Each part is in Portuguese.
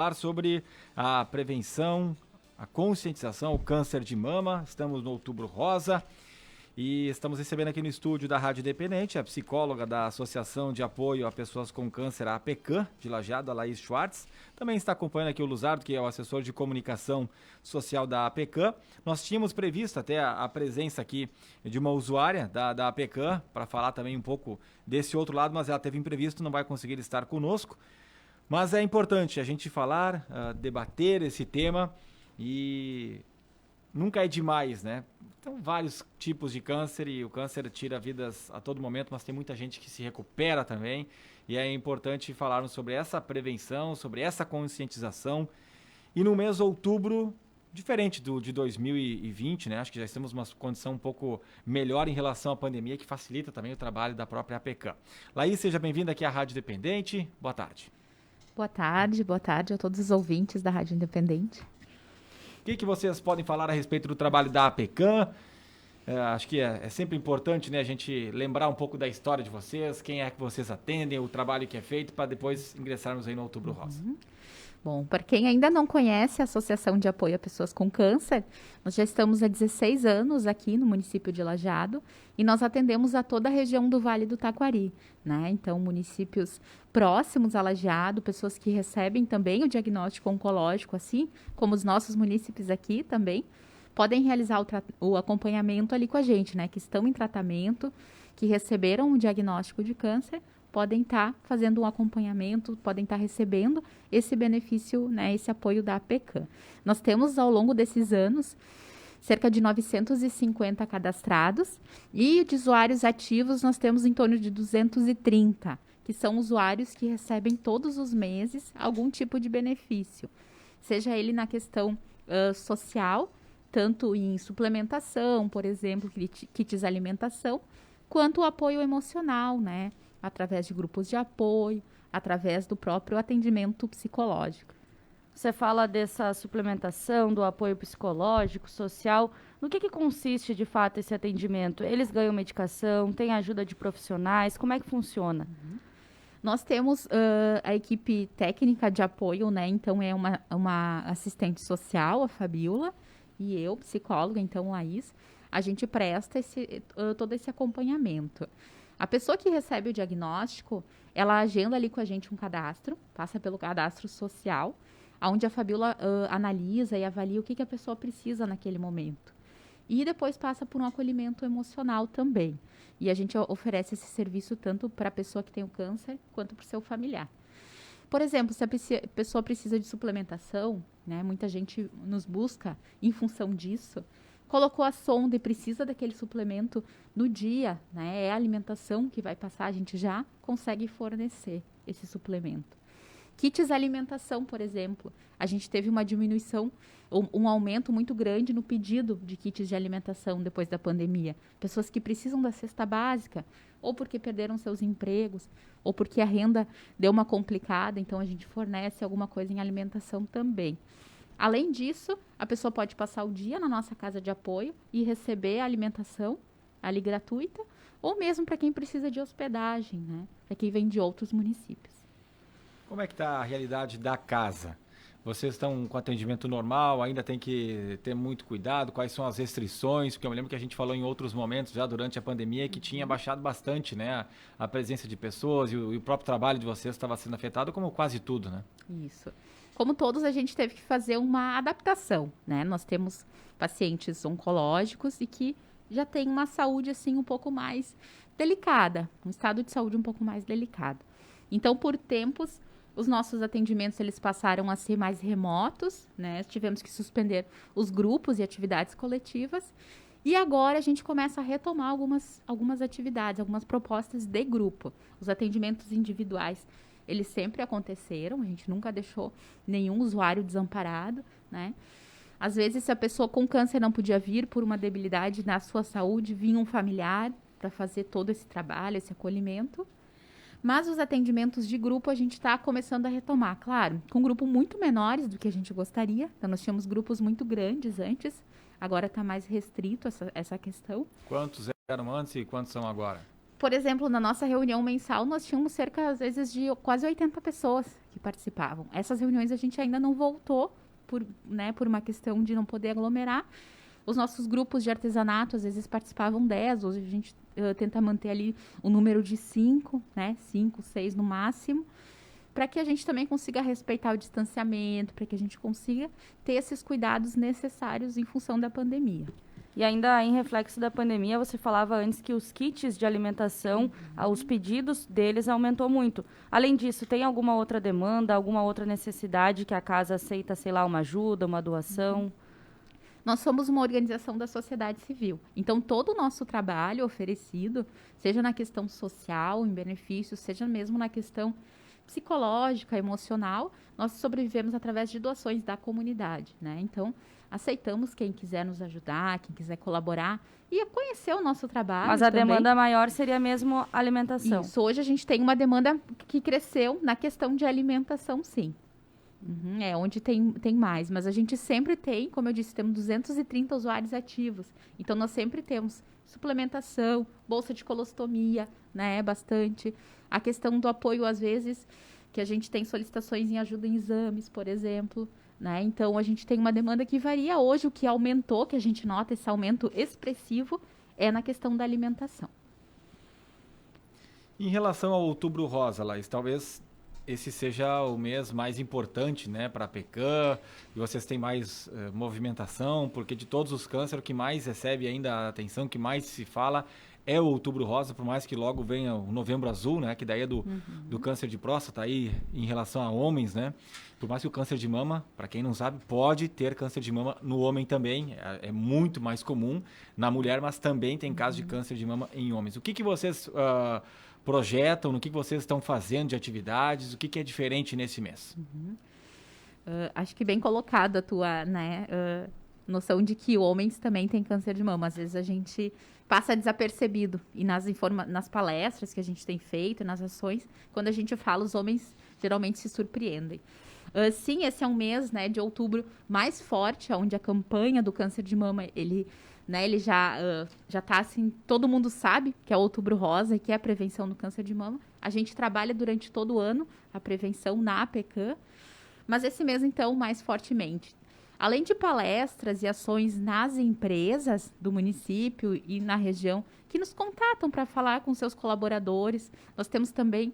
sobre a prevenção, a conscientização, o câncer de mama. Estamos no Outubro Rosa e estamos recebendo aqui no estúdio da Rádio Independente a psicóloga da Associação de Apoio a Pessoas com Câncer, a APECAM, de Lajeado, a Laís Schwartz. Também está acompanhando aqui o Luzardo, que é o assessor de comunicação social da APECAM. Nós tínhamos previsto até a presença aqui de uma usuária da APECAM para falar também um pouco desse outro lado, mas ela teve imprevisto, não vai conseguir estar conosco. Mas é importante a gente falar, debater esse tema e nunca é demais, né? Então, vários tipos de câncer e o câncer tira vidas a todo momento, mas tem muita gente que se recupera também. E é importante falarmos sobre essa prevenção, sobre essa conscientização. E no mês de outubro, diferente de 2020, né? Acho que já estamos numa condição um pouco melhor em relação à pandemia, que facilita também o trabalho da própria APECAM. Laís, seja bem-vinda aqui à Rádio Independente. Boa tarde. Boa tarde a todos os ouvintes da Rádio Independente. O que vocês podem falar a respeito do trabalho da APECAM? Acho que é sempre importante, né, a gente lembrar um pouco da história de vocês, quem é que vocês atendem, o trabalho que é feito, para depois ingressarmos aí no Outubro Rosa. Bom, para quem ainda não conhece a Associação de Apoio a Pessoas com Câncer, nós já estamos há 16 anos aqui no município de Lajeado e nós atendemos a toda a região do Vale do Taquari, né? Então, municípios próximos a Lajeado, pessoas que recebem também o diagnóstico oncológico, assim como os nossos munícipes aqui também, podem realizar o acompanhamento ali com a gente, né? Que estão em tratamento, que receberam o diagnóstico de câncer, podem estar fazendo um acompanhamento, podem estar recebendo esse benefício, né, esse apoio da APECAM. Nós temos, ao longo desses anos, cerca de 950 cadastrados e de usuários ativos nós temos em torno de 230, que são usuários que recebem todos os meses algum tipo de benefício, seja ele na questão social, tanto em suplementação, por exemplo, kits de alimentação, quanto o apoio emocional, né? Através de grupos de apoio, através do próprio atendimento psicológico. Você fala dessa suplementação, do apoio psicológico, social. No que consiste, de fato, esse atendimento? Eles ganham medicação, tem ajuda de profissionais? Como é que funciona? Nós temos a equipe técnica de apoio, né? Então, é uma assistente social, a Fabiola, e eu, psicóloga, então, Laís. A gente presta todo esse acompanhamento. A pessoa que recebe o diagnóstico, ela agenda ali com a gente um cadastro, passa pelo cadastro social, onde a Fabiola analisa e avalia o que a pessoa precisa naquele momento. E depois passa por um acolhimento emocional também. E a gente oferece esse serviço tanto para a pessoa que tem o câncer, quanto para o seu familiar. Por exemplo, se a pessoa precisa de suplementação, né, muita gente nos busca em função disso, colocou a sonda e precisa daquele suplemento no dia, né? É a alimentação que vai passar, a gente já consegue fornecer esse suplemento. Kits de alimentação, por exemplo, a gente teve uma diminuição, um aumento muito grande no pedido de kits de alimentação depois da pandemia. Pessoas que precisam da cesta básica, ou porque perderam seus empregos, ou porque a renda deu uma complicada, então a gente fornece alguma coisa em alimentação também. Além disso, a pessoa pode passar o dia na nossa casa de apoio e receber a alimentação ali gratuita, ou mesmo para quem precisa de hospedagem, né? Para quem vem de outros municípios. Como é que está a realidade da casa? Vocês estão com atendimento normal, ainda tem que ter muito cuidado? Quais são as restrições? Porque eu me lembro que a gente falou em outros momentos, já durante a pandemia, que tinha baixado bastante, né, a presença de pessoas e o próprio trabalho de vocês estava sendo afetado, como quase tudo, né? Isso. Como todos, a gente teve que fazer uma adaptação, né? Nós temos pacientes oncológicos e que já têm uma saúde, assim, um pouco mais delicada, um estado de saúde um pouco mais delicado. Então, por tempos, os nossos atendimentos, eles passaram a ser mais remotos, né? Tivemos que suspender os grupos e atividades coletivas. E agora a gente começa a retomar algumas atividades, algumas propostas de grupo. Os atendimentos individuais, eles sempre aconteceram, a gente nunca deixou nenhum usuário desamparado, né? Às vezes, se a pessoa com câncer não podia vir por uma debilidade na sua saúde, vinha um familiar para fazer todo esse trabalho, esse acolhimento. Mas os atendimentos de grupo a gente está começando a retomar, claro, com grupos muito menores do que a gente gostaria. Então, nós tínhamos grupos muito grandes antes, agora está mais restrito essa questão. Quantos eram antes e quantos são agora? por exemplo, na nossa reunião mensal, nós tínhamos cerca, às vezes, de quase 80 pessoas que participavam. Essas reuniões a gente ainda não voltou, por uma questão de não poder aglomerar. Os nossos grupos de artesanato, às vezes, participavam 10, hoje a gente tenta manter ali o número de 5, né? 5, 6 no máximo, para que a gente também consiga respeitar o distanciamento, para que a gente consiga ter esses cuidados necessários em função da pandemia. E ainda em reflexo da pandemia, você falava antes que os kits de alimentação, os pedidos deles aumentou muito. Além disso, tem alguma outra demanda, alguma outra necessidade que a casa aceita, sei lá, uma ajuda, uma doação? Nós somos uma organização da sociedade civil. Então, todo o nosso trabalho oferecido, seja na questão social, em benefícios, seja mesmo na questão psicológica, emocional, nós sobrevivemos através de doações da comunidade, né? Então, aceitamos quem quiser nos ajudar, quem quiser colaborar e conhecer o nosso trabalho. Mas a também. demanda maior seria mesmo alimentação. Isso, hoje a gente tem uma demanda que cresceu na questão de alimentação, sim. É onde tem mais, mas a gente sempre tem, como eu disse, temos 230 usuários ativos. Então, nós sempre temos suplementação, bolsa de colostomia, né, bastante. A questão do apoio, às vezes, que a gente tem solicitações em ajuda em exames, por exemplo, né? Então, a gente tem uma demanda que varia. Hoje, o que aumentou, que a gente nota esse aumento expressivo, é na questão da alimentação. Em relação ao Outubro Rosa, Laís, talvez esse seja o mês mais importante, né, para a PECAM, e vocês têm mais movimentação, porque de todos os cânceres, o que mais recebe ainda a atenção, que mais se fala, é o Outubro Rosa, por mais que logo venha o Novembro Azul, né, que daí é do câncer de próstata, aí em relação a homens, né, por mais que o câncer de mama, para quem não sabe, pode ter câncer de mama no homem também, é muito mais comum na mulher, mas também tem casos de câncer de mama em homens. O que vocês projetam, no que vocês estão fazendo de atividades, o que é diferente nesse mês? Acho que bem colocado a tua, né, noção de que homens também têm câncer de mama. Às vezes a gente passa desapercebido e nas palestras que a gente tem feito, nas ações, quando a gente fala, os homens geralmente se surpreendem. Sim, esse é um mês, né, de outubro mais forte, onde a campanha do câncer de mama, ele já está assim, todo mundo sabe que é o Outubro Rosa, que é a prevenção do câncer de mama. A gente trabalha durante todo o ano a prevenção na PECAM, mas esse mês, então, mais fortemente. Além de palestras e ações nas empresas do município e na região, que nos contatam para falar com seus colaboradores, nós temos também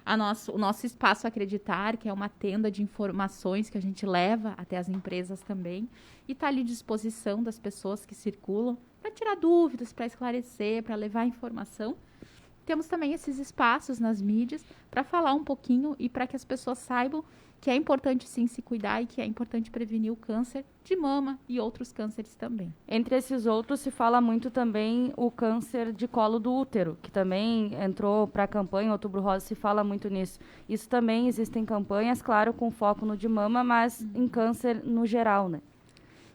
o nosso Espaço Acreditar, que é uma tenda de informações que a gente leva até as empresas também, e está ali à disposição das pessoas que circulam para tirar dúvidas, para esclarecer, para levar informação. Temos também esses espaços nas mídias para falar um pouquinho e para que as pessoas saibam que é importante sim se cuidar e que é importante prevenir o câncer de mama e outros cânceres também. Entre esses outros se fala muito também o câncer de colo do útero, que também entrou para a campanha Outubro Rosa, se fala muito nisso. Isso também existem campanhas, claro, com foco no de mama, mas em câncer no geral, né?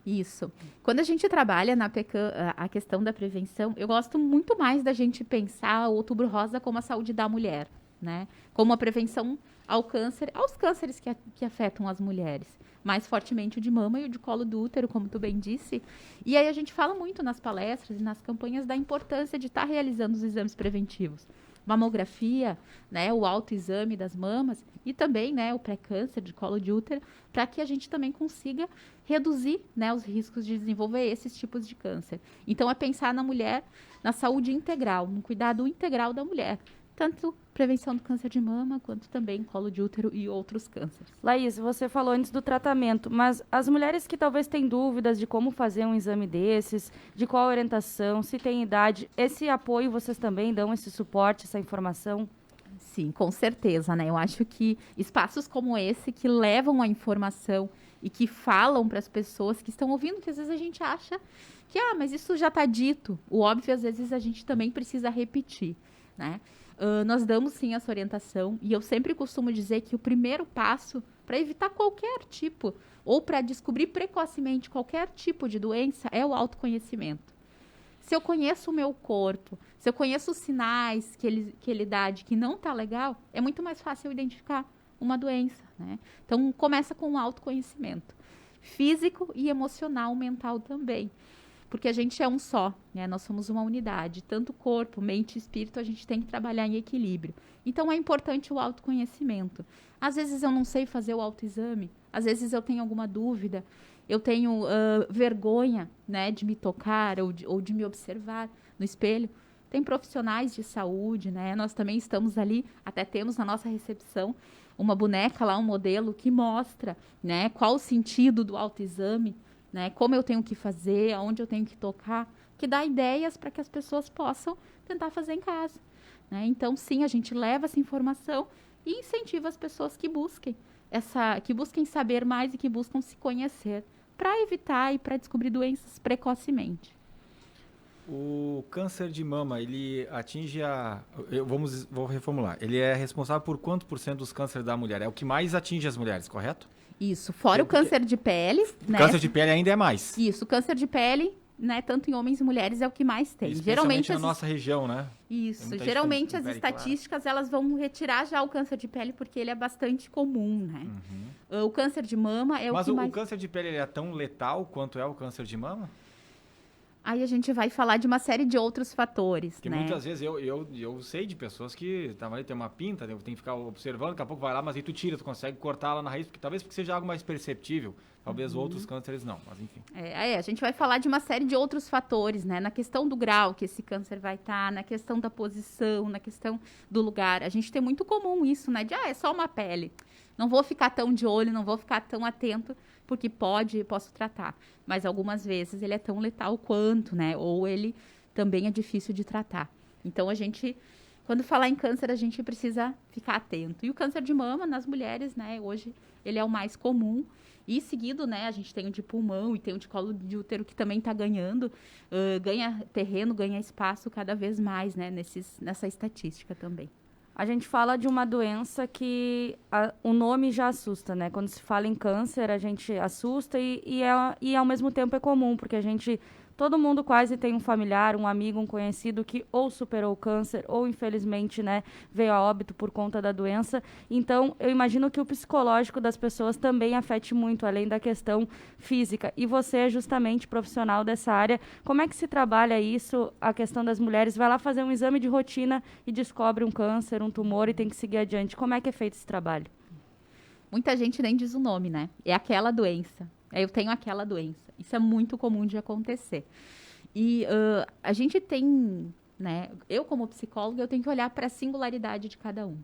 Isso. Quando a gente trabalha na PECAM, a questão da prevenção, eu gosto muito mais da gente pensar o Outubro Rosa como a saúde da mulher, né? Como a prevenção ao câncer, aos cânceres que afetam as mulheres. Mais fortemente o de mama e o de colo do útero, como tu bem disse. E aí a gente fala muito nas palestras e nas campanhas da importância de estar realizando os exames preventivos. Mamografia, né, o autoexame das mamas e também, né, o pré-câncer de colo de útero, para que a gente também consiga reduzir, né, os riscos de desenvolver esses tipos de câncer. Então, é pensar na mulher, na saúde integral, no cuidado integral da mulher. Tanto prevenção do câncer de mama, quanto também colo de útero e outros cânceres. Laís, você falou antes do tratamento, mas as mulheres que talvez têm dúvidas de como fazer um exame desses, de qual orientação, se tem idade, esse apoio vocês também dão, esse suporte, essa informação? Sim, com certeza, né? Eu acho que espaços como esse que levam a informação e que falam para as pessoas que estão ouvindo, que às vezes a gente acha que, mas isso já está dito. O óbvio, às vezes, a gente também precisa repetir, né? Nós damos sim essa orientação e eu sempre costumo dizer que o primeiro passo para evitar qualquer tipo ou para descobrir precocemente qualquer tipo de doença é o autoconhecimento. Se eu conheço o meu corpo, se eu conheço os sinais que ele dá de que não está legal, é muito mais fácil eu identificar uma doença, né? Então, começa com o autoconhecimento físico e emocional, mental também. porque a gente é um só, né? Nós somos uma unidade, tanto corpo, mente e espírito, a gente tem que trabalhar em equilíbrio. Então, é importante o autoconhecimento. Às vezes eu não sei fazer o autoexame, às vezes eu tenho alguma dúvida, eu tenho vergonha, né, de me tocar ou de me observar no espelho. Tem profissionais de saúde, né? Nós também estamos ali, até temos na nossa recepção uma boneca lá, um modelo que mostra, né, qual o sentido do autoexame, né, como eu tenho que fazer, aonde eu tenho que tocar, que dá ideias para que as pessoas possam tentar fazer em casa, né? Então, sim, a gente leva essa informação e incentiva as pessoas que busquem saber mais e que buscam se conhecer para evitar e para descobrir doenças precocemente. O câncer de mama, ele atinge vou reformular. Ele é responsável por quanto por cento dos cânceres da mulher? É o que mais atinge as mulheres, correto? Isso, fora o câncer de pele, né? Câncer de pele ainda é mais. Isso, câncer de pele, né, tanto em homens e mulheres é o que mais tem. Geralmente na nossa região, né? Isso, geralmente as estatísticas, elas vão retirar já o câncer de pele porque ele é bastante comum, né? O câncer de mama é o que mais... Mas o câncer de pele ele é tão letal quanto é o câncer de mama? Aí a gente vai falar de uma série de outros fatores, porque né? Muitas vezes eu sei de pessoas que tem uma pinta, tem que ficar observando, daqui a pouco vai lá, mas aí tu tira, tu consegue cortar lá na raiz, talvez porque seja algo mais perceptível, talvez outros cânceres não, mas enfim. A gente vai falar de uma série de outros fatores, né? Na questão do grau que esse câncer vai estar, na questão da posição, na questão do lugar. A gente tem muito comum isso, né? De, é só uma pele. Não vou ficar tão de olho, não vou ficar tão atento, porque posso tratar. Mas algumas vezes ele é tão letal quanto, né? Ou ele também é difícil de tratar. Então, quando falar em câncer, a gente precisa ficar atento. E o câncer de mama nas mulheres, né? Hoje, ele é o mais comum. E seguido, né? A gente tem o de pulmão e tem o de colo de útero que também está ganhando. Ganha terreno, ganha espaço cada vez mais, né? Nessa estatística também. A gente fala de uma doença que o nome já assusta, né? Quando se fala em câncer, a gente assusta e ao mesmo tempo é comum, porque todo mundo quase tem um familiar, um amigo, um conhecido que ou superou o câncer ou, infelizmente, né, veio a óbito por conta da doença. Então, eu imagino que o psicológico das pessoas também afete muito, além da questão física. E você é justamente profissional dessa área. Como é que se trabalha isso, a questão das mulheres? Vai lá fazer um exame de rotina e descobre um câncer, um tumor e tem que seguir adiante. Como é que é feito esse trabalho? Muita gente nem diz o nome, né? É aquela doença. Eu tenho aquela doença. Isso é muito comum de acontecer. E a gente tem, né? Eu, como psicóloga, eu tenho que olhar para a singularidade de cada um.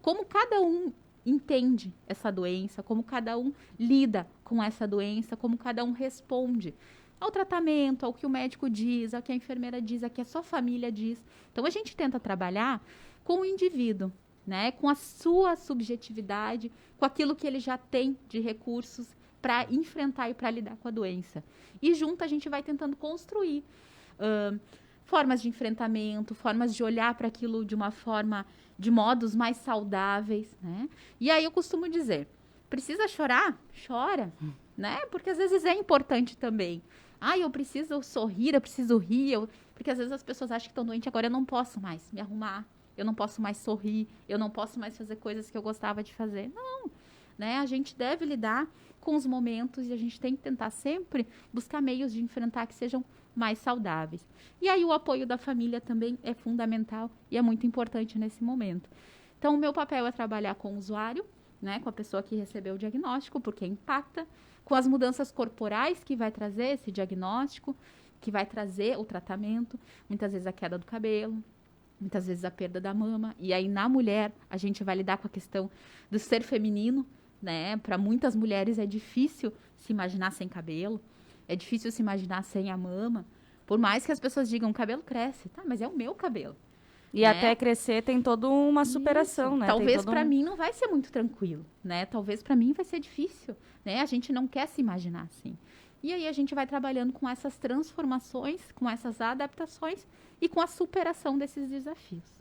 Como cada um entende essa doença, como cada um lida com essa doença, como cada um responde ao tratamento, ao que o médico diz, ao que a enfermeira diz, ao que a sua família diz. Então, a gente tenta trabalhar com o indivíduo, né? Com a sua subjetividade, com aquilo que ele já tem de recursos para enfrentar e para lidar com a doença. E junto a gente vai tentando construir formas de enfrentamento, formas de olhar para aquilo de modos mais saudáveis, né? E aí eu costumo dizer, precisa chorar? Chora, né? Porque às vezes é importante também. Eu preciso sorrir, eu preciso rir, porque às vezes as pessoas acham que estão doentes, agora eu não posso mais me arrumar, eu não posso mais sorrir, eu não posso mais fazer coisas que eu gostava de fazer. Não, né? A gente deve lidar com os momentos e a gente tem que tentar sempre buscar meios de enfrentar que sejam mais saudáveis. E aí o apoio da família também é fundamental e é muito importante nesse momento. Então, o meu papel é trabalhar com o usuário, né, com a pessoa que recebeu o diagnóstico, porque impacta, com as mudanças corporais que vai trazer esse diagnóstico, que vai trazer o tratamento, muitas vezes a queda do cabelo, muitas vezes a perda da mama. E aí, na mulher, a gente vai lidar com a questão do ser feminino, né? Para muitas mulheres é difícil se imaginar sem cabelo, é difícil se imaginar sem a mama, por mais que as pessoas digam, o cabelo cresce, tá, mas é o meu cabelo. E até crescer tem toda uma superação, isso, né? Talvez para mim não vai ser muito tranquilo, né? Talvez para mim vai ser difícil, né? A gente não quer se imaginar assim. E aí a gente vai trabalhando com essas transformações, com essas adaptações e com a superação desses desafios.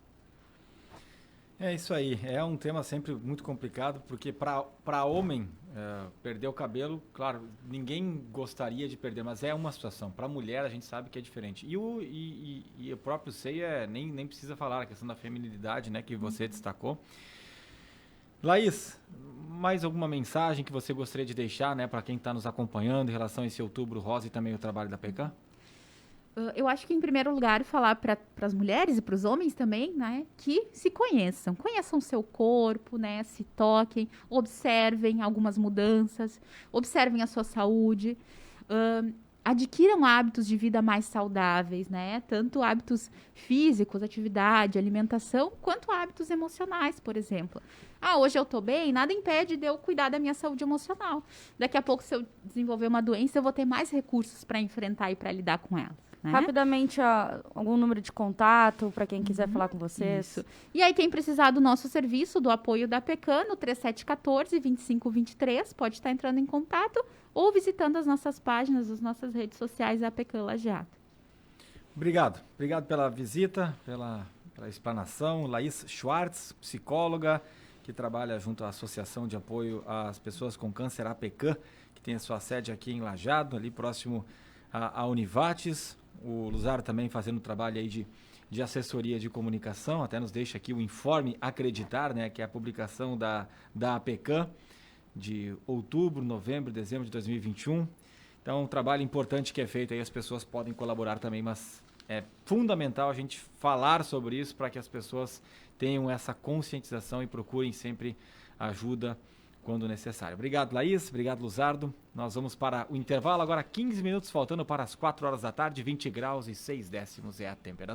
É isso aí, é um tema sempre muito complicado, porque para homem perder o cabelo, claro, ninguém gostaria de perder, mas é uma situação. Para mulher a gente sabe que é diferente. E o próprio seio nem precisa falar, a questão da feminilidade, né, que você destacou. Laís, mais alguma mensagem que você gostaria de deixar, né, para quem está nos acompanhando em relação a esse Outubro Rosa e também o trabalho da PECAM? Eu acho que, em primeiro lugar, falar para as mulheres e para os homens também, né, que se conheçam o seu corpo, né, se toquem, observem algumas mudanças, observem a sua saúde, adquiram hábitos de vida mais saudáveis, né, tanto hábitos físicos, atividade, alimentação, quanto hábitos emocionais, por exemplo. Hoje eu tô bem, nada impede de eu cuidar da minha saúde emocional. Daqui a pouco, se eu desenvolver uma doença, eu vou ter mais recursos para enfrentar e para lidar com ela. Né? Rapidamente, algum número de contato para quem quiser falar com vocês? Isso. E aí, quem precisar do nosso serviço, do apoio da PECAN, no 3714-2523, pode estar entrando em contato ou visitando as nossas páginas, as nossas redes sociais da PECAN Lajeado. Obrigado pela visita, pela explanação. Laís Schwartz, psicóloga, que trabalha junto à Associação de Apoio às Pessoas com Câncer, APECAN, que tem a sua sede aqui em Lajeado, ali próximo à Univates. O Luzaro também fazendo trabalho aí de assessoria de comunicação, até nos deixa aqui o informe Acreditar, né, que é a publicação da APECAN de outubro, novembro, dezembro de 2021. Então, um trabalho importante que é feito aí, as pessoas podem colaborar também, mas é fundamental a gente falar sobre isso para que as pessoas tenham essa conscientização e procurem sempre ajuda quando necessário. Obrigado, Laís. Obrigado, Luzardo. Nós vamos para o intervalo agora, 15 minutos faltando para as 4 horas da tarde, 20 graus e 6 décimos é a temperatura.